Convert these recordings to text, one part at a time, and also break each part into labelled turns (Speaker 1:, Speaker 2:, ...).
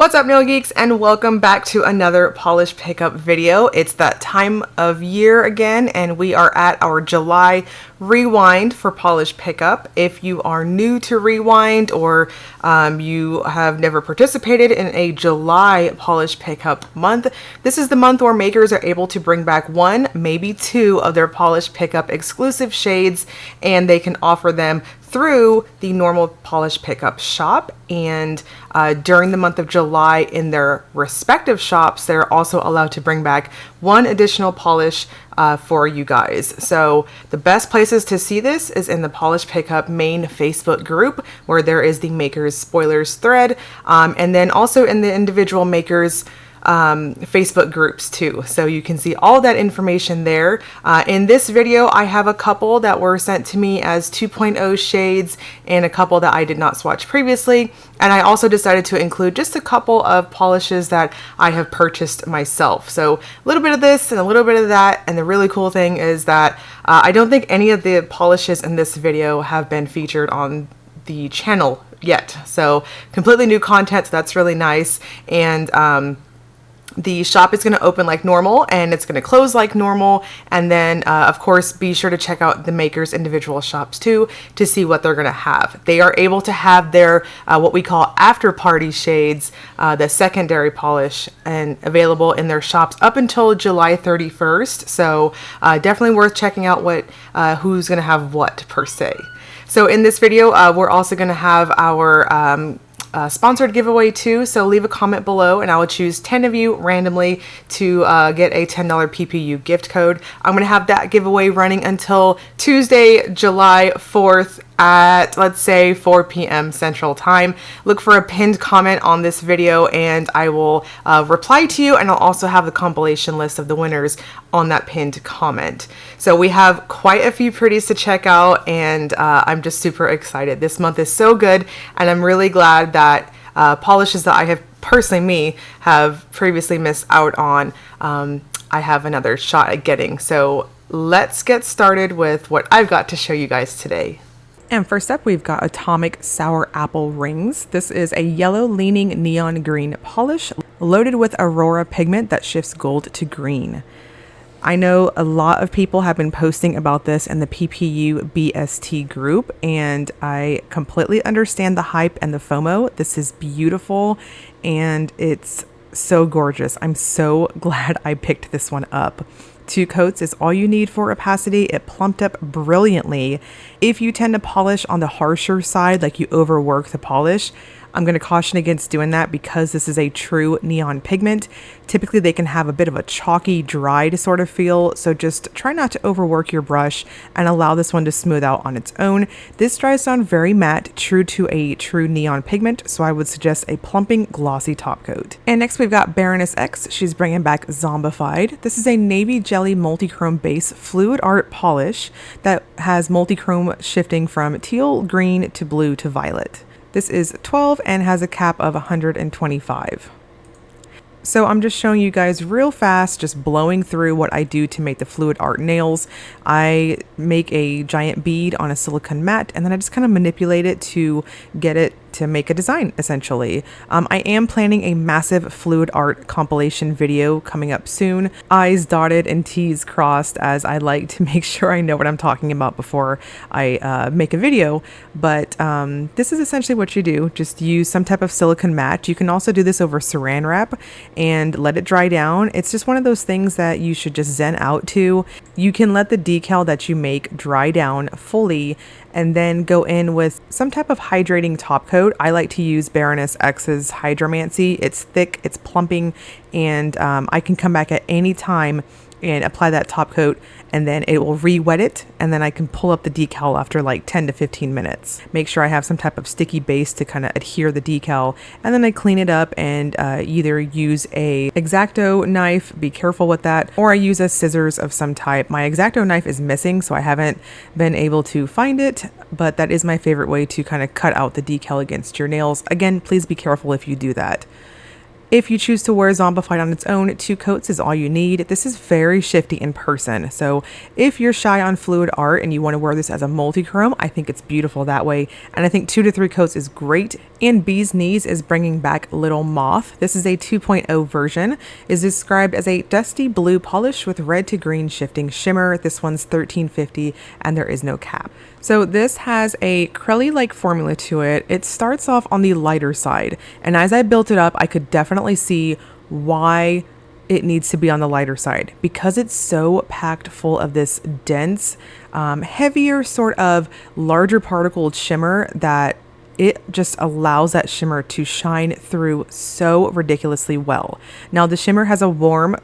Speaker 1: What's up, nail geeks, and welcome back to another polish pickup video. It's that time of year again, and we are at our July rewind for polish pickup. If you are new to rewind or you have never participated in a July polish pickup month, this is the month where makers are able to bring back one, maybe two of their polish pickup exclusive shades, and they can offer them through the normal polish pickup shop. And during the month of July in their respective shops, they're also allowed to bring back one additional polish for you guys. So the best places to see this is in the polish pickup main Facebook group, where there is the makers spoilers thread, and then also in the individual makers Facebook groups too. So you can see all that information there. In this video, I have a couple that were sent to me as 2.0 shades and a couple that I did not swatch previously. And I also decided to include just a couple of polishes that I have purchased myself. So a little bit of this and a little bit of that. And the really cool thing is that I don't think any of the polishes in this video have been featured on the channel yet. So completely new content. So that's really nice. And the shop is going to open like normal and it's going to close like normal. And then, of course, be sure to check out the makers' individual shops too to see what they're going to have. They are able to have their what we call after party shades, the secondary polish, and available in their shops up until July 31st. So definitely worth checking out what who's going to have what per se. So in this video, we're also going to have our sponsored giveaway too, so leave a comment below and I will choose 10 of you randomly to get a $10 PPU gift code. I'm going to have that giveaway running until Tuesday, July 4th at, let's say, 4 p.m. Central Time. Look for a pinned comment on this video and I will reply to you, and I'll also have the compilation list of the winners on that pinned comment. So we have quite a few pretties to check out, and I'm just super excited. This month is so good, and I'm really glad that polishes that I have personally have previously missed out on, I have another shot at getting. So let's get started with what I've got to show you guys today. And first up, we've got Atomic Sour Apple Rings. This is a yellow leaning neon green polish loaded with Aurora pigment that shifts gold to green. I know a lot of people have been posting about this in the PPU BST group, and I completely understand the hype and the FOMO. This is beautiful and it's so gorgeous. I'm so glad I picked this one up. 2 coats is all you need for opacity. It plumped up brilliantly. If you tend to polish on the harsher side, like you overwork the polish, I'm going to caution against doing that because this is a true neon pigment. Typically they can have a bit of a chalky, dried sort of feel, so just try not to overwork your brush and allow this one to smooth out on its own. This dries down very matte, true to a true neon pigment, so I would suggest a plumping, glossy top coat. And next we've got Baroness X. She's bringing back Zombified. This is a navy jelly multi-chrome base fluid art polish that has multi-chrome shifting from teal, green to blue to violet. This is 12 and has a cap of 125. So I'm just showing you guys real fast, just blowing through what I do to make the fluid art nails. I make a giant bead on a silicone mat and then I just kind of manipulate it to get it to make a design, essentially. I am planning a massive fluid art compilation video coming up soon. I's dotted and T's crossed, as I like to make sure I know what I'm talking about before I make a video. But this is essentially what you do. Just use some type of silicone mat. You can also do this over saran wrap and let it dry down. It's just one of those things that you should just zen out to. You can let the decal that you make dry down fully and then go in with some type of hydrating top coat. I like to use Baroness X's Hydromancy. It's thick, it's plumping, and I can come back at any time and apply that top coat, and then it will re-wet it, and then I can pull up the decal after like 10 to 15 minutes. Make sure I have some type of sticky base to kind of adhere the decal, and then I clean it up and either use a X-Acto knife, be careful with that, or I use a scissors of some type. My X-Acto knife is missing, so I haven't been able to find it, but that is my favorite way to kind of cut out the decal against your nails. Again, please be careful if you do that. If you choose to wear Zombified on its own, 2 coats is all you need. This is very shifty in person. So if you're shy on fluid art and you want to wear this as a multi-chrome, I think it's beautiful that way. And I think 2 to 3 coats is great. And Bee's Knees is bringing back Little Moth. This is a 2.0 version. Is described as a dusty blue polish with red to green shifting shimmer. This one's $13.50 and there is no cap. So this has a crelly-like formula to it. It starts off on the lighter side, and as I built it up, I could definitely see why it needs to be on the lighter side, because it's so packed full of this dense, heavier sort of larger particled shimmer that it just allows that shimmer to shine through so ridiculously well. Now the shimmer has a warm,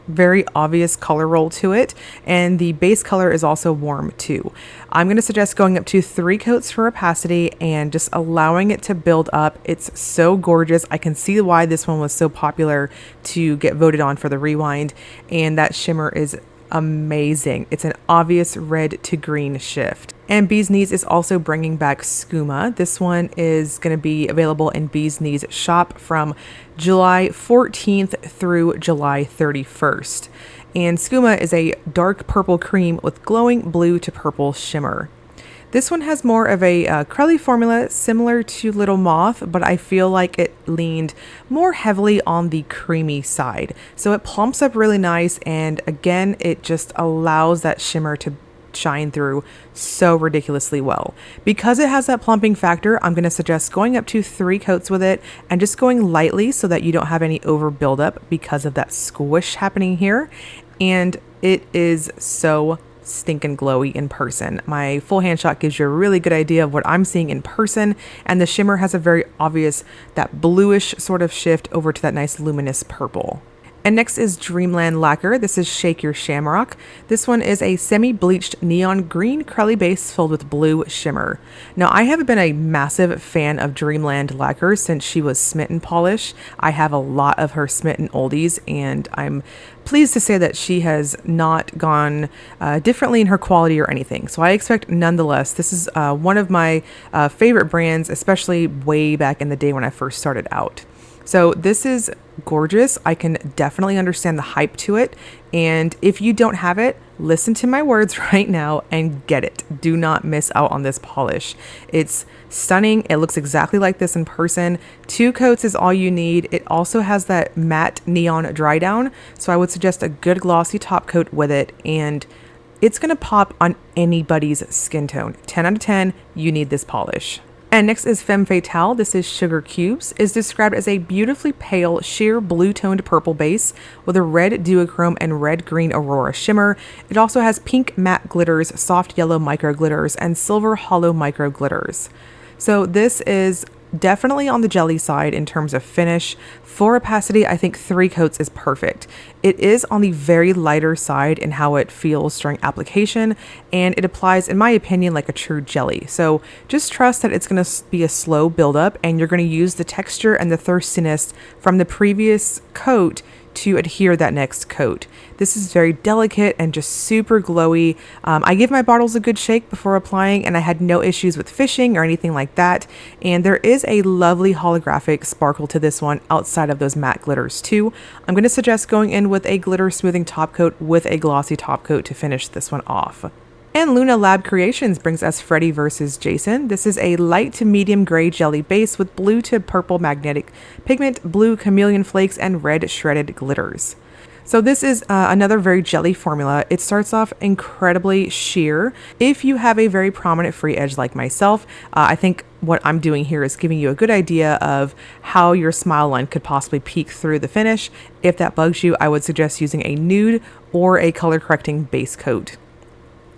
Speaker 1: very obvious color roll to it, and the base color is also warm too. I'm going to suggest going up to 3 coats for opacity and just allowing it to build up. It's so gorgeous. I can see why this one was so popular to get voted on for the rewind, and that shimmer is amazing. It's an obvious red to green shift. And Bee's Knees is also bringing back Skooma. This one is going to be available in Bee's Knees shop from July 14th through July 31st. And Skooma is a dark purple cream with glowing blue to purple shimmer. This one has more of a crelly formula similar to Little Moth, but I feel like it leaned more heavily on the creamy side. So it plumps up really nice, and again, it just allows that shimmer to shine through so ridiculously well. Because it has that plumping factor, I'm going to suggest going up to 3 coats with it and just going lightly so that you don't have any over buildup because of that squish happening here. And it is so stinking glowy in person. My full hand shot gives you a really good idea of what I'm seeing in person, and the shimmer has a very obvious, that bluish sort of shift over to that nice luminous purple. And next is Dreamland Lacquer. This is Shake Your Shamrock. This one is a semi-bleached neon green crelly base filled with blue shimmer. Now, I have been a massive fan of Dreamland Lacquer since she was Smitten Polish. I have a lot of her Smitten oldies, and I'm pleased to say that she has not gone differently in her quality or anything. So I expect nonetheless, this is one of my favorite brands, especially way back in the day when I first started out. So this is gorgeous. I can definitely understand the hype to it. And if you don't have it, listen to my words right now and get it. Do not miss out on this polish. It's stunning. It looks exactly like this in person. 2 coats is all you need. It also has that matte neon dry down. So I would suggest a good glossy top coat with it, and it's going to pop on anybody's skin tone. 10 out of 10, you need this polish. And next is Femme Fatale. This is Sugar Cubes. Is described as a beautifully pale, sheer blue-toned purple base with a red duochrome and red-green aurora shimmer. It also has pink matte glitters, soft yellow micro glitters, and silver hollow micro glitters. So this is definitely on the jelly side in terms of finish. For opacity, I think 3 coats is perfect. It is on the very lighter side in how it feels during application, and it applies, in my opinion, like a true jelly. So just trust that it's going to be a slow buildup, and you're going to use the texture and the thirstiness from the previous coat to adhere that next coat. This is very delicate and just super glowy. I give my bottles a good shake before applying, and I had no issues with fishing or anything like that. And there is a lovely holographic sparkle to this one outside of those matte glitters too. I'm going to suggest going in with a glitter smoothing top coat with a glossy top coat to finish this one off. And Luna Lab Creations brings us Freddy vs. Jason. This is a light to medium gray jelly base with blue to purple magnetic pigment, blue chameleon flakes, and red shredded glitters. So this is another very jelly formula. It starts off incredibly sheer. If you have a very prominent free edge like myself, I think what I'm doing here is giving you a good idea of how your smile line could possibly peek through the finish. If that bugs you, I would suggest using a nude or a color correcting base coat.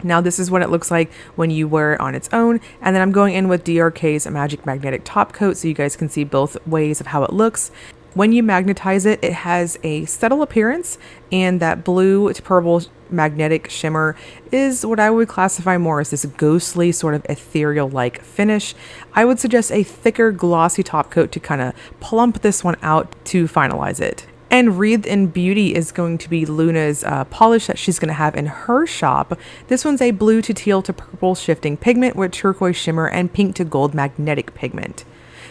Speaker 1: Now this is what it looks like when you wear it on its own, and then I'm going in with DRK's Magic Magnetic Top Coat so you guys can see both ways of how it looks. When you magnetize it, it has a subtle appearance, and that blue to purple magnetic shimmer is what I would classify more as this ghostly sort of ethereal-like finish. I would suggest a thicker glossy top coat to kind of plump this one out to finalize it. And Wreathed in Beauty is going to be Luna's polish that she's going to have in her shop. This one's a blue to teal to purple shifting pigment with turquoise shimmer and pink to gold magnetic pigment.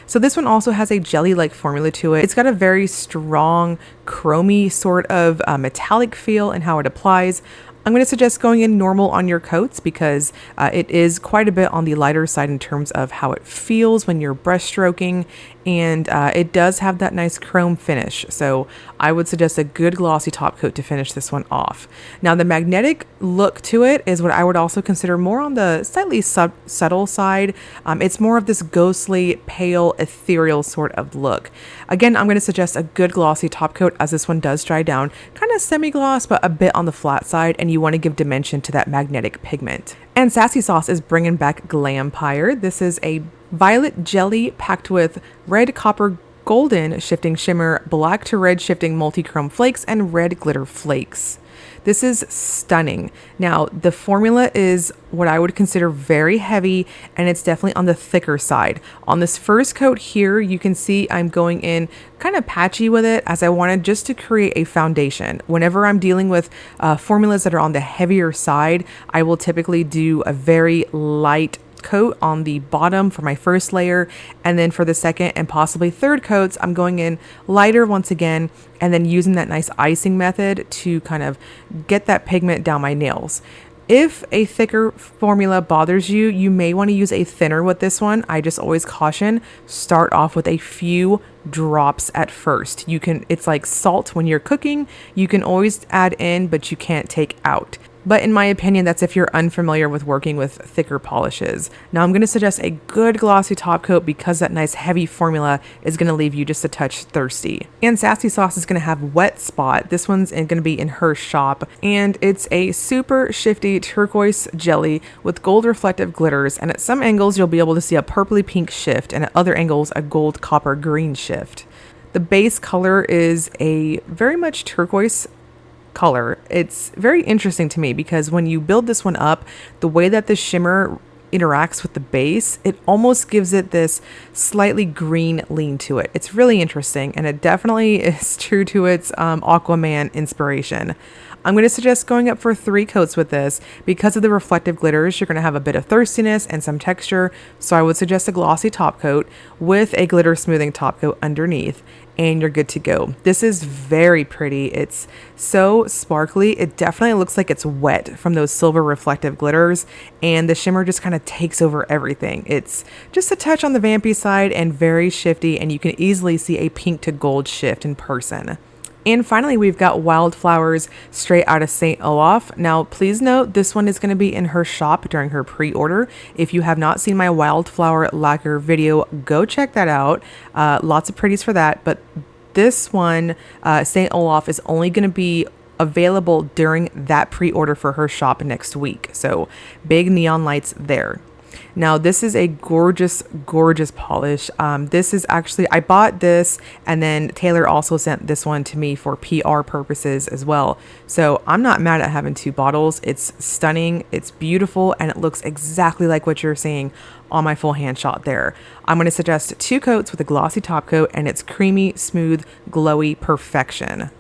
Speaker 1: So this one also has a jelly-like formula to it. It's got a very strong, chromy sort of metallic feel in how it applies. I'm going to suggest going in normal on your coats because it is quite a bit on the lighter side in terms of how it feels when you're brush stroking, and it does have that nice chrome finish. So I would suggest a good glossy top coat to finish this one off. Now the magnetic look to it is what I would also consider more on the slightly subtle side. It's more of this ghostly, pale, ethereal sort of look. Again, I'm going to suggest a good glossy top coat as this one does dry down, kind of semi-gloss, but a bit on the flat side, and you want to give dimension to that magnetic pigment. And Sassy Sauce is bringing back Glampire. This is a violet jelly packed with red, copper, golden shifting shimmer, black to red shifting multi-chrome flakes, and red glitter flakes. This is stunning. Now, the formula is what I would consider very heavy, and it's definitely on the thicker side. On this first coat here, you can see I'm going in kind of patchy with it as I wanted just to create a foundation. Whenever I'm dealing with formulas that are on the heavier side, I will typically do a very light coat on the bottom for my first layer, and then for the second and possibly third coats I'm going in lighter once again, and then using that nice icing method to kind of get that pigment down my nails. If a thicker formula bothers you, you may want to use a thinner with this one. I just always caution, start off with a few drops at first. It's like salt when you're cooking, you can always add in but you can't take out. But in my opinion, that's if you're unfamiliar with working with thicker polishes. Now I'm going to suggest a good glossy top coat because that nice heavy formula is going to leave you just a touch thirsty. And Sassy Sauce is going to have Wet Spot. This one's going to be in her shop, and it's a super shifty turquoise jelly with gold reflective glitters, and at some angles you'll be able to see a purpley pink shift, and at other angles a gold copper green shift. The base color is a very much turquoise color. It's very interesting to me because when you build this one up, the way that the shimmer interacts with the base, it almost gives it this slightly green lean to it. It's really interesting, and it definitely is true to its Aquaman inspiration. I'm going to suggest going up for 3 coats with this. Because of the reflective glitters, you're going to have a bit of thirstiness and some texture, so I would suggest a glossy top coat with a glitter smoothing top coat underneath, and you're good to go. This is very pretty. It's so sparkly. It definitely looks like it's wet from those silver reflective glitters, and the shimmer just kind of takes over everything. It's just a touch on the vampy side and very shifty, and you can easily see a pink to gold shift in person. And finally, we've got Wildflowers straight out of St. Olaf. Now, please note, this one is going to be in her shop during her pre-order. If you have not seen my Wildflower lacquer video, go check that out. Lots of pretties for that. But this one, St. Olaf, is only going to be available during that pre-order for her shop next week. So big neon lights there. Now this is a gorgeous, gorgeous polish. This is actually, I bought this, and then Taylor also sent this one to me for PR purposes as well. So I'm not mad at having 2 bottles. It's stunning, it's beautiful, and it looks exactly like what you're seeing on my full hand shot there. I'm going to suggest 2 coats with a glossy top coat, and it's creamy, smooth, glowy perfection.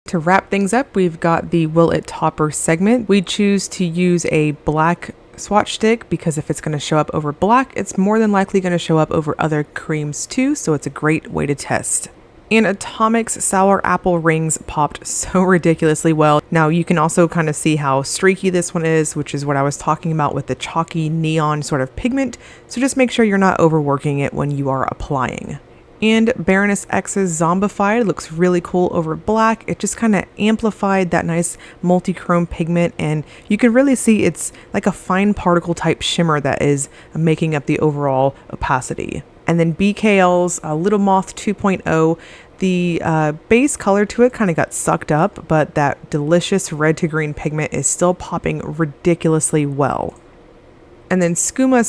Speaker 1: To wrap things up, we've got the Will It Topper segment. We choose to use a black swatch stick because if it's going to show up over black, it's more than likely going to show up over other creams too, so it's a great way to test. And Atomic's Sour Apple Rings popped so ridiculously well. Now you can also kind of see how streaky this one is, which is what I was talking about with the chalky neon sort of pigment, so just make sure you're not overworking it when you are applying. And Baroness X's Zombified looks really cool over black. It just kind of amplified that nice multi-chrome pigment, and you can really see it's like a fine particle type shimmer that is making up the overall opacity. And then BKL's Little Moth 2.0, the base color to it kind of got sucked up, but that delicious red to green pigment is still popping ridiculously well. And then Skooma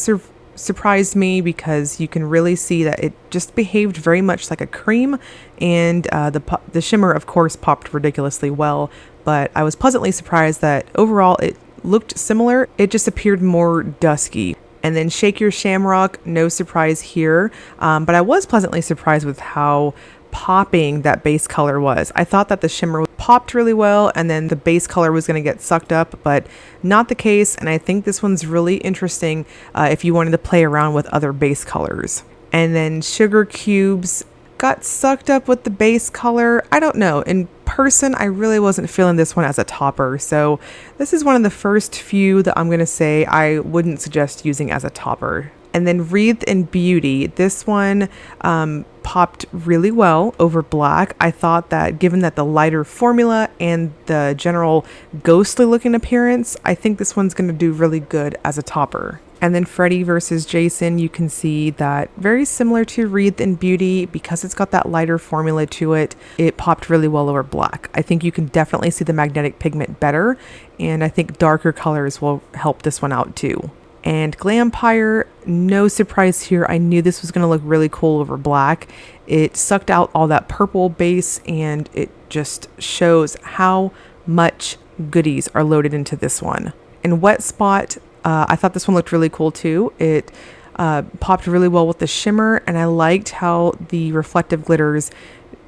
Speaker 1: surprised me because you can really see that it just behaved very much like a cream, and the shimmer of course popped ridiculously well, but I was pleasantly surprised that overall it looked similar, it just appeared more dusky. And then Shake Your Shamrock, no surprise here, but I was pleasantly surprised with how popping that base color was. I thought that the shimmer popped really well and then the base color was going to get sucked up, but not the case. And I think this one's really interesting if you wanted to play around with other base colors. And then Sugar Cubes got sucked up with the base color. I don't know. In person, I really wasn't feeling this one as a topper. So this is one of the first few that I'm going to say I wouldn't suggest using as a topper. And then Wreathed in Beauty. This one popped really well over black. I thought that given that the lighter formula and the general ghostly looking appearance, I think this one's going to do really good as a topper. And then Freddy versus Jason, you can see that very similar to Wreathed in Beauty, because it's got that lighter formula to it, it popped really well over black. I think you can definitely see the magnetic pigment better, and I think darker colors will help this one out too. And Glampire, no surprise here. I knew this was going to look really cool over black. It sucked out all that purple base, and it just shows how much goodies are loaded into this one. And Wet Spot, I thought this one looked really cool too. It popped really well with the shimmer, and I liked how the reflective glitters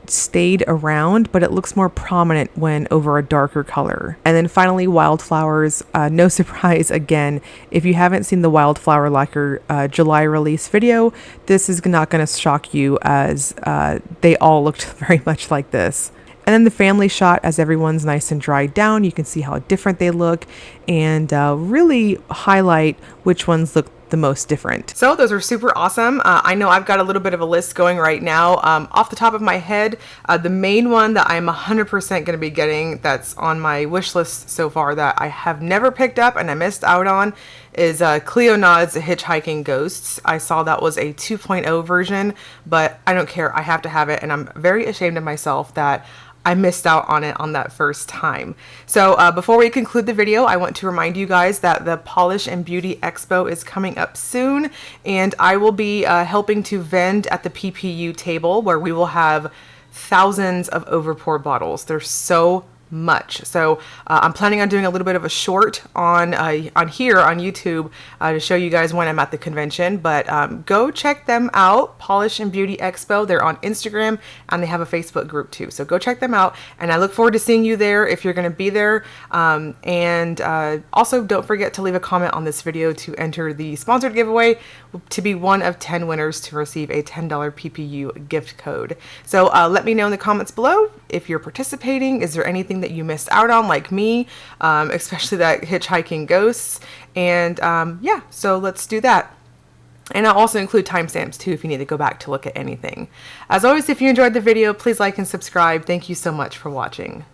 Speaker 1: stayed around, but it looks more prominent when over a darker color. And then finally, Wildflowers. No surprise again, if you haven't seen the Wildflower Lacquer July release video, this is not going to shock you, as they all looked very much like this. And then the family shot, as everyone's nice and dried down, you can see how different they look, and really highlight which ones look the most different. So those are super awesome. I know I've got a little bit of a list going right now. Off the top of my head, the main one that I'm 100% going to be getting, that's on my wish list so far, that I have never picked up and I missed out on, is Cleonod's Hitchhiking Ghosts. I saw that was a 2.0 version, but I don't care. I have to have it, and I'm very ashamed of myself that I missed out on it on that first time. So before we conclude the video, I want to remind you guys that the Polish and Beauty Expo is coming up soon, and I will be helping to vend at the PPU table, where we will have thousands of overpour bottles. There's so much. So I'm planning on doing a little bit of a short on here on YouTube to show you guys when I'm at the convention, but go check them out, Polish and Beauty Expo. They're on Instagram, and they have a Facebook group too, so go check them out, and I look forward to seeing you there if you're going to be there. And also don't forget to leave a comment on this video to enter the sponsored giveaway to be one of 10 winners to receive a $10 PPU gift code. So let me know in the comments below if you're participating. Is there anything that you missed out on, like me, especially that Hitchhiking Ghosts? And yeah, so let's do that. And I'll also include timestamps too if you need to go back to look at anything. As always, if you enjoyed the video, please like and subscribe. Thank you so much for watching.